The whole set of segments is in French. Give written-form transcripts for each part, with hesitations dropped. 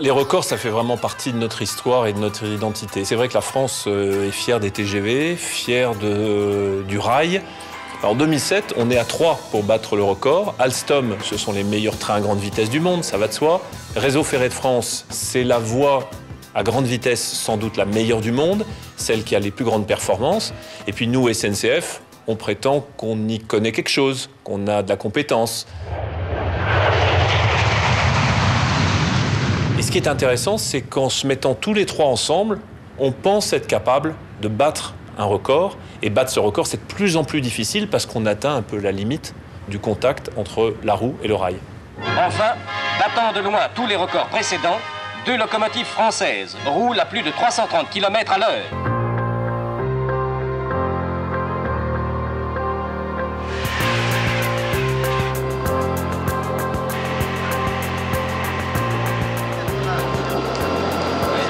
Les records, ça fait vraiment partie de notre histoire et de notre identité. C'est vrai que la France est fière des TGV, fière du rail. En 2007, on est à 3 pour battre le record. Alstom, ce sont les meilleurs trains à grande vitesse du monde, ça va de soi. Réseau Ferré de France, c'est la voie à grande vitesse sans doute la meilleure du monde, celle qui a les plus grandes performances. Et puis nous, SNCF, on prétend qu'on y connaît quelque chose, qu'on a de la compétence. Et ce qui est intéressant, c'est qu'en se mettant tous les trois ensemble, on pense être capable de battre un record. Et battre ce record, c'est de plus en plus difficile parce qu'on atteint un peu la limite du contact entre la roue et le rail. Enfin, battant de loin tous les records précédents, 2 locomotives françaises roulent à plus de 330 km à l'heure.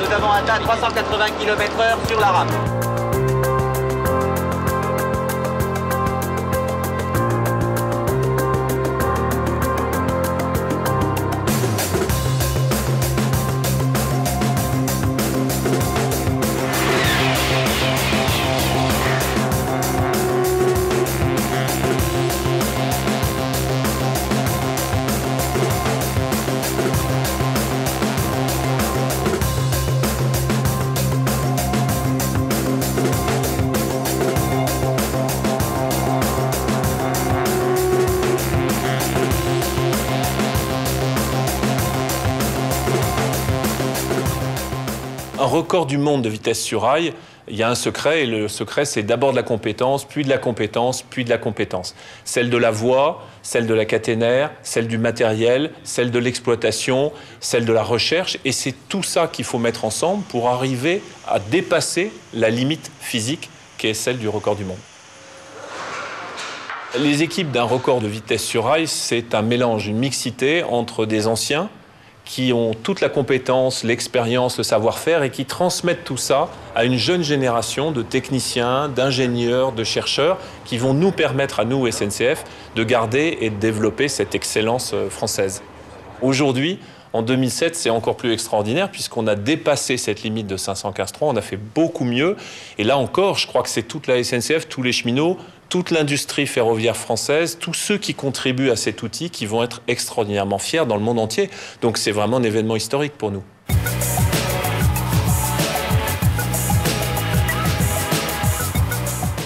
Nous avons atteint 380 km/h sur la rame. Un record du monde de vitesse sur rail, il y a un secret, et le secret, c'est d'abord de la compétence, puis de la compétence, puis de la compétence. Celle de la voie, celle de la caténaire, celle du matériel, celle de l'exploitation, celle de la recherche. Et c'est tout ça qu'il faut mettre ensemble pour arriver à dépasser la limite physique qui est celle du record du monde. Les équipes d'un record de vitesse sur rail, c'est un mélange, une mixité entre des anciens qui ont toute la compétence, l'expérience, le savoir-faire et qui transmettent tout ça à une jeune génération de techniciens, d'ingénieurs, de chercheurs qui vont nous permettre, à nous, SNCF, de garder et de développer cette excellence française. Aujourd'hui, en 2007, c'est encore plus extraordinaire puisqu'on a dépassé cette limite de 515.3, on a fait beaucoup mieux. Et là encore, je crois que c'est toute la SNCF, tous les cheminots, toute l'industrie ferroviaire française, tous ceux qui contribuent à cet outil qui vont être extraordinairement fiers dans le monde entier. Donc c'est vraiment un événement historique pour nous.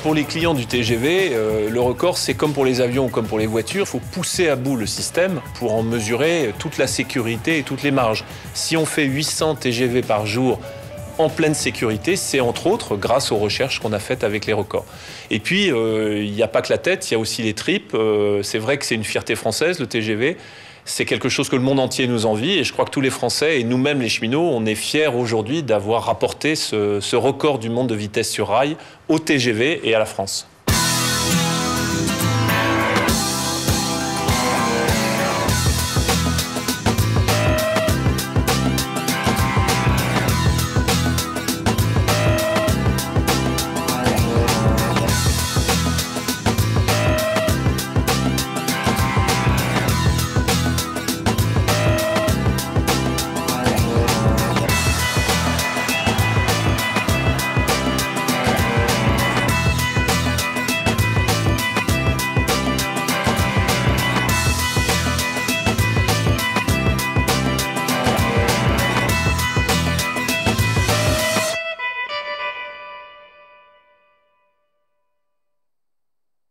Pour les clients du TGV, le record, c'est comme pour les avions ou comme pour les voitures. Il faut pousser à bout le système pour en mesurer toute la sécurité et toutes les marges. Si on fait 800 TGV par jour en pleine sécurité, c'est entre autres grâce aux recherches qu'on a faites avec les records. Et puis, il n'y a pas que la tête, il y a aussi les tripes. C'est vrai que c'est une fierté française, le TGV. C'est quelque chose que le monde entier nous envie. Et je crois que tous les Français, et nous-mêmes les cheminots, on est fiers aujourd'hui d'avoir rapporté ce record du monde de vitesse sur rail au TGV et à la France.